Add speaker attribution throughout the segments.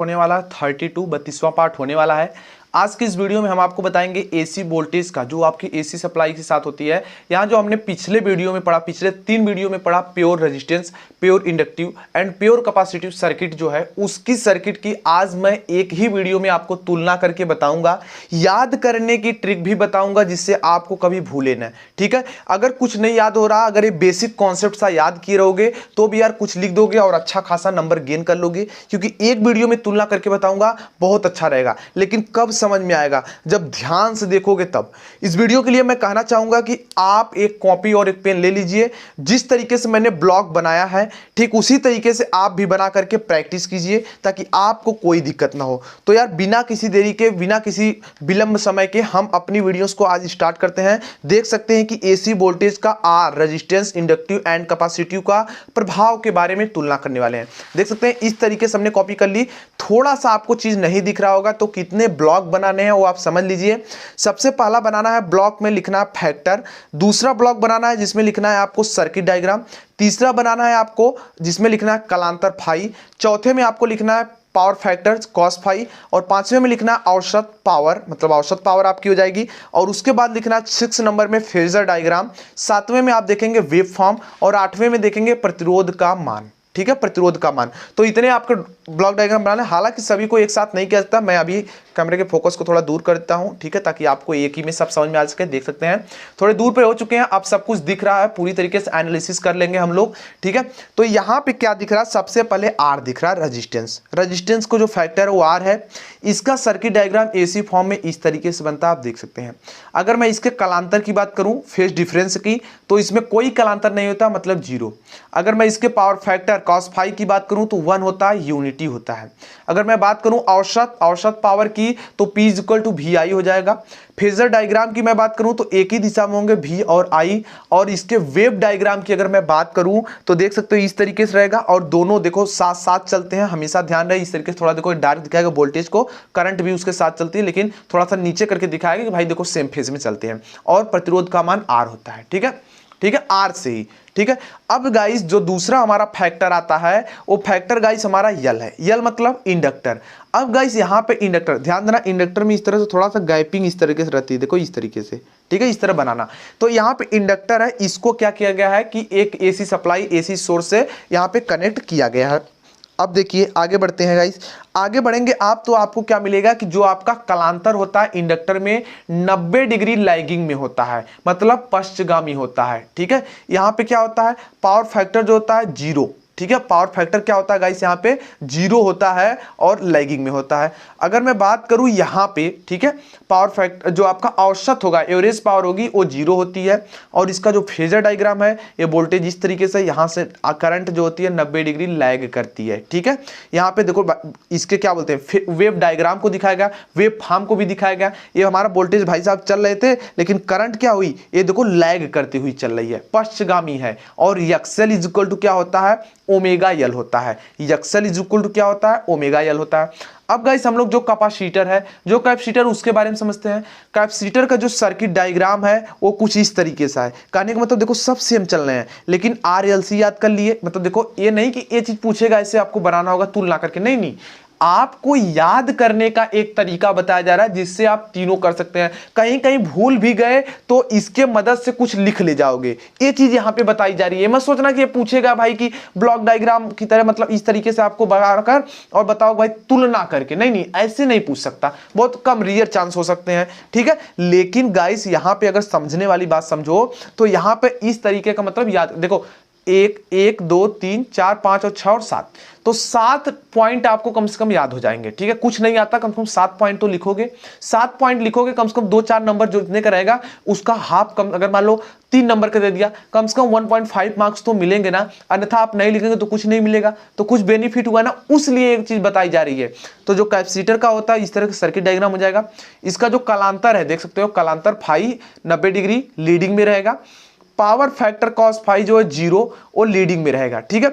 Speaker 1: होने वाला 32वां पार्ट होने वाला है। आज की इस वीडियो में हम आपको बताएंगे एसी वोल्टेज का, जो आपकी एसी सप्लाई के साथ होती है। यहाँ जो हमने पिछले वीडियो में पढ़ा, पिछले 3 वीडियो में पढ़ा, pure resistance, pure inductive and pure capacitive circuit जो है, उसकी सर्किट की आज मैं एक ही वीडियो में आपको तुलना करके बताऊंगा, याद करने की ट्रिक भी बताऊंगा जिससे आपको कभी भूले ना। ठीक है, अगर कुछ नहीं याद हो रहा, अगर ये बेसिक कॉन्सेप्ट सा याद किए रहोगे तो भी यार कुछ लिख दोगे और अच्छा खासा नंबर गेन कर लोगे, क्योंकि एक वीडियो में तुलना करके बताऊंगा, बहुत अच्छा रहेगा। लेकिन कब समझ में आएगा? जब ध्यान से देखोगे तब। इस वीडियो के लिए मैं कहना चाहूंगा कि आप एक कॉपी और एक पेन ले लीजिए। जिस तरीके से मैंने ब्लॉग बनाया है ठीक उसी तरीके से आप भी बना करके प्रैक्टिस कीजिए, ताकि आपको कोई दिक्कत ना हो। तो यार बिना किसी देरी के, बिना किसी विलंब समय के हम अपनी वीडियोस को आज स्टार्ट करते हैं। देख सकते हैं कि एसी वोल्टेज का R, resistance, inductive and capacitive का प्रभाव के बारे में तुलना करने वाले हैं। देख सकते हैं इस तरीके से हमने कॉपी कर ली। थोड़ा सा आपको चीज नहीं दिख रहा होगा तो कितने ब्लॉक बनाने हैं वो आप समझ लीजिए। सबसे पहला बनाना है ब्लॉक में लिखना है फैक्टर, दूसरा ब्लॉक बनाना है जिसमें लिखना है आपको सर्किट डायग्राम, तीसरा बनाना है आपको जिसमें लिखना है कलांतर फाई, चौथे में आपको लिखना है पावर फैक्टर कॉस फाई, और पांचवें में लिखना है औसत पावर, मतलब औसत पावर आपकी हो जाएगी। और उसके बाद लिखना है 6 नंबर में फेजर डायग्राम, सातवें में आप देखेंगे वेव फॉर्म, और आठवें में देखेंगे प्रतिरोध का मान। ठीक है, प्रतिरोध का मान। तो इतने आपके ब्लॉक डायग्राम बनाने, हालांकि सभी को एक साथ नहीं किया जाता। मैं अभी कैमरे के फोकस को थोड़ा दूर कर देता हूं, ठीक है, ताकि आपको एक ही में सब समझ में आ सके। देख सकते हैं थोड़े दूर पे हो चुके हैं, अब सब कुछ दिख रहा है, पूरी तरीके से एनालिसिस कर लेंगे हम लोग। ठीक है, तो यहां पे क्या दिख रहा है? सबसे पहले आर दिख रहा है, रेजिस्टेंस। रेजिस्टेंस को जो फैक्टर है वो आर है। इसका सर्किट डायग्राम एसी फॉर्म में इस तरीके से बनता है, आप देख सकते हैं। अगर मैं इसके कलांतर की बात करूं, फेज डिफरेंस की, तो इसमें कोई कलांतर नहीं होता, मतलब 0। अगर मैं इसके पावर फैक्टर कॉस फाई की बात करूं तो 1 होता है, यूनिटी होता है। अगर मैं बात करूं औसत पावर की तो P इक्वल टू वी आई हो जाएगा। फेजर डायग्राम की मैं बात करूं तो एक ही दिशा में होंगे V और I। और इसके वेव डायग्राम की अगर मैं बात करूं तो देख सकते हो इस तरीके से रहेगा, और दोनों देखो साथ साथ चलते हैं, हमेशा ध्यान रहे। इस तरीके से थोड़ा देखो डायरेक्ट दिखाएगा वोल्टेज को, करंट भी उसके साथ चलती है, लेकिन थोड़ा सा नीचे करके दिखाएगा कि भाई देखो सेम फेज में चलते हैं। और प्रतिरोध का मान R होता है। ठीक है, ठीक है, आर से ही। ठीक है, अब गाइस जो दूसरा हमारा फैक्टर आता है वो फैक्टर गाइस हमारा यल है। यल मतलब इंडक्टर। अब गाइस यहाँ पे इंडक्टर, ध्यान देना, इंडक्टर में इस तरह से थोड़ा सा गैपिंग इस तरीके से रहती है, देखो इस तरीके से। ठीक है, इस तरह बनाना। तो यहाँ पे इंडक्टर है, इसको क्या किया गया है कि एक एसी सप्लाई, एसी सोर्स से यहाँ पे कनेक्ट किया गया है। अब देखिए आगे बढ़ते हैं गाइस। आगे बढ़ेंगे आप तो आपको क्या मिलेगा कि जो आपका कलांतर होता है इंडक्टर में 90 डिग्री लैगिंग में होता है, मतलब पश्चगामी होता है। ठीक है, यहाँ पे क्या होता है? पावर फैक्टर जो होता है 0। ठीक है, पावर फैक्टर क्या होता है गाइस? यहाँ पे 0 होता है और लैगिंग में होता है। अगर मैं बात करूं यहाँ पे, ठीक है, पावर फैक्टर जो आपका औसत होगा, एवरेज पावर होगी, वो 0 होती है। और इसका जो फेजर डायग्राम है, ये वोल्टेज इस तरीके से यहाँ से करंट जो होती है 90 डिग्री लैग करती है। ठीक है, यहाँ पे देखो इसके क्या बोलते हैं, वेव डायग्राम को दिखाएगा, वेव फॉर्म को भी दिखाएगा। ये हमारा वोल्टेज भाई साहब चल रहे थे, लेकिन करंट क्या हुई, ये देखो लैग करती हुई चल रही है, पश्चगामी है। और एक्सएल इज इक्वल टू क्या होता है? ओमेगा यल होता है। एक्सएल इज इक्वल टू क्या होता है? ओमेगा यल होता है। अब गाइस हम लोग जो कैपेसिटर है, जो कैपेसिटर उसके बारे में समझते हैं। कैपेसिटर का जो सर्किट डायग्राम है वो कुछ इस तरीके से है। कहने का मतलब देखो सब सेम चल रहे हैं, लेकिन आरएलसी याद कर लिए। मतलब देखो ये नहीं कि ये चीज पूछेगा ऐसे आपको बनाना होगा तुलना करके, नहीं नहीं, आपको याद करने का एक तरीका बताया जा रहा है जिससे आप तीनों कर सकते हैं। कहीं कहीं भूल भी गए तो इसके मदद से कुछ लिख ले जाओगे, ये चीज यहां पे बताई जा रही है। मत सोचना कि ये पूछेगा भाई कि ब्लॉक डायग्राम की तरह, मतलब इस तरीके से आपको बनाकर और बताओ भाई तुलना करके, नहीं नहीं, ऐसे नहीं पूछ सकता, बहुत कम रेयर चांस हो सकते हैं। ठीक है, लेकिन गाइस यहां पे अगर समझने वाली बात समझो तो यहां पे इस तरीके का मतलब याद देखो, 1 2 3 4 5 और 6 और 7, तो 7 पॉइंट आपको कम से कम याद हो जाएंगे। ठीक है, कुछ नहीं आता, कम से कम 7 पॉइंट तो लिखोगे। 7 पॉइंट लिखोगे, कम से कम 2-4 नंबर जो इतने का रहेगा उसका हाफ कम, अगर मान लो 3 नंबर का दे दिया, कम से कम 1.5 मार्क्स तो मिलेंगे ना। अन्यथा आप नहीं लिखेंगे तो कुछ नहीं मिलेगा, तो कुछ बेनिफिट हुआ ना, उसलिए एक चीज बताई जा रही है। तो जो कैपेसिटर का होता है इस तरह का सर्किट डायग्राम हो जाएगा। इसका जो कलांतर है देख सकते हो, कलांतर फाई 90 डिग्री लीडिंग में रहेगा। पावर फैक्टर कॉस फाई जो है 0, वो लीडिंग में रहेगा। ठीक है,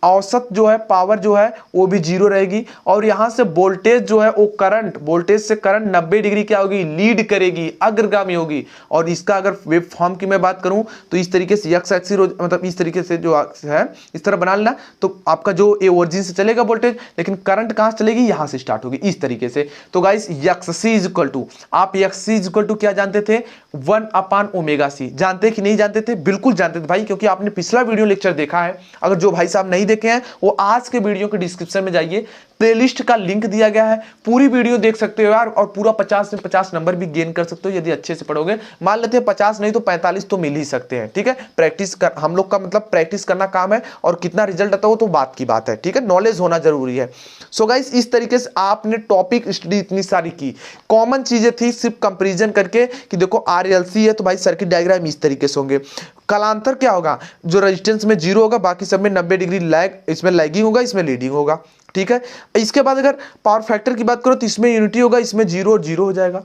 Speaker 1: औसत जो है पावर जो है वो भी 0 रहेगी, और यहां से वोल्टेज जो है वो करंट, वोल्टेज से करंट 90 डिग्री क्या होगी, लीड करेगी, अग्रगामी होगी। और इसका अगर वेव फॉर्म की मैं बात करूं तो इस तरीके से एक्स एक्सिस मतलब इस तरीके से जो है इस तरह बना लेना, तो आपका जो ये ओरिजिन से चलेगा वोल्टेज, लेकिन करंट कहां से चलेगी, यहां से स्टार्ट होगी इस तरीके से। तो guys XC is equal to, आप एक्ससी इज इक्वल टू क्या जानते थे, 1/ω_c। जानते कि नहीं जानते थे, बिल्कुल जानते थे भाई, क्योंकि आपने पिछला वीडियो लेक्चर देखा है। अगर जो भाई साहब नहीं देखे हैं वो आज के वीडियो के डिस्क्रिप्शन में जाइए, प्लेलिस्ट का लिंक दिया गया है, पूरी वीडियो देख सकते हो यार, और पूरा 50 से 50 नंबर भी गेन कर सकते हो यदि अच्छे से पढ़ोगे। मान लेते हैं 50 नहीं तो 45 तो मिल ही सकते हैं, ठीक है। प्रैक्टिस कर, हम लोग का मतलब प्रैक्टिस करना काम है, और कितना रिजल्ट आता हो तो बात की बात है, ठीक है। नॉलेज होना जरूरी है। सो गाइस इस तरीके से आपने टॉपिक स्टडी इतनी सारी की, कॉमन चीजें थी सिर्फ कंपेरिजन करके कि देखो RLC है तो भाई सर्किट डायग्राम इस तरीके से होंगे। कालांतर क्या होगा, जो रेजिस्टेंस में 0 होगा, बाकी सब में 90 डिग्री लैग, इसमें लैगिंग होगा, इसमें लीडिंग होगा, ठीक है। इसके बाद अगर पावर फैक्टर की बात करो तो इसमें यूनिटी होगा, इसमें 0 और 0 हो जाएगा।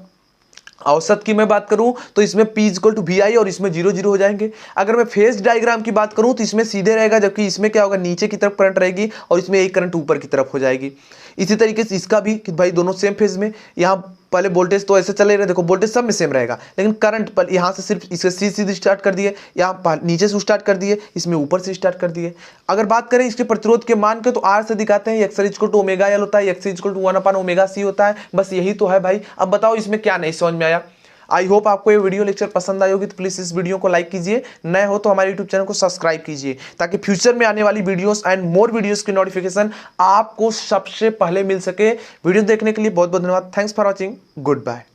Speaker 1: औसत की मैं बात करूं तो इसमें P इक्वल टू VI और इसमें 0 0 हो जाएंगे। अगर मैं फेज डायग्राम की बात करूं तो इसमें सीधे रहेगा, जबकि इसमें क्या होगा, नीचे की तरफ करंट रहेगी और इसमें एक करंट ऊपर की तरफ हो जाएगी। इसी तरीके से इसका भी कि भाई दोनों सेम फेज में, यहाँ पहले वोल्टेज तो ऐसे चले रहे, देखो वोल्टेज सब में सेम रहेगा, लेकिन करंट पर यहाँ से सिर्फ इससे सीधे स्टार्ट कर दिए, यहाँ नीचे से स्टार्ट कर दिए, इसमें ऊपर से स्टार्ट कर दिए। अगर बात करें इसके प्रतिरोध के मान के तो R से दिखाते हैं, एक्स इक्वल टू ω_L होता है, एक्स इक्वल टू 1/ω_c होता है। बस यही तो है भाई। अब बताओ इसमें क्या नहीं समझ में आया। आई होप आपको ये वीडियो लेक्चर पसंद आई होगी, तो प्लीज इस वीडियो को लाइक कीजिए, नए हो तो हमारे यूट्यूब चैनल को सब्सक्राइब कीजिए, ताकि फ्यूचर में आने वाली वीडियोस एंड मोर वीडियोस की नोटिफिकेशन आपको सबसे पहले मिल सके। वीडियो देखने के लिए बहुत बहुत धन्यवाद। Thanks for watching, good bye.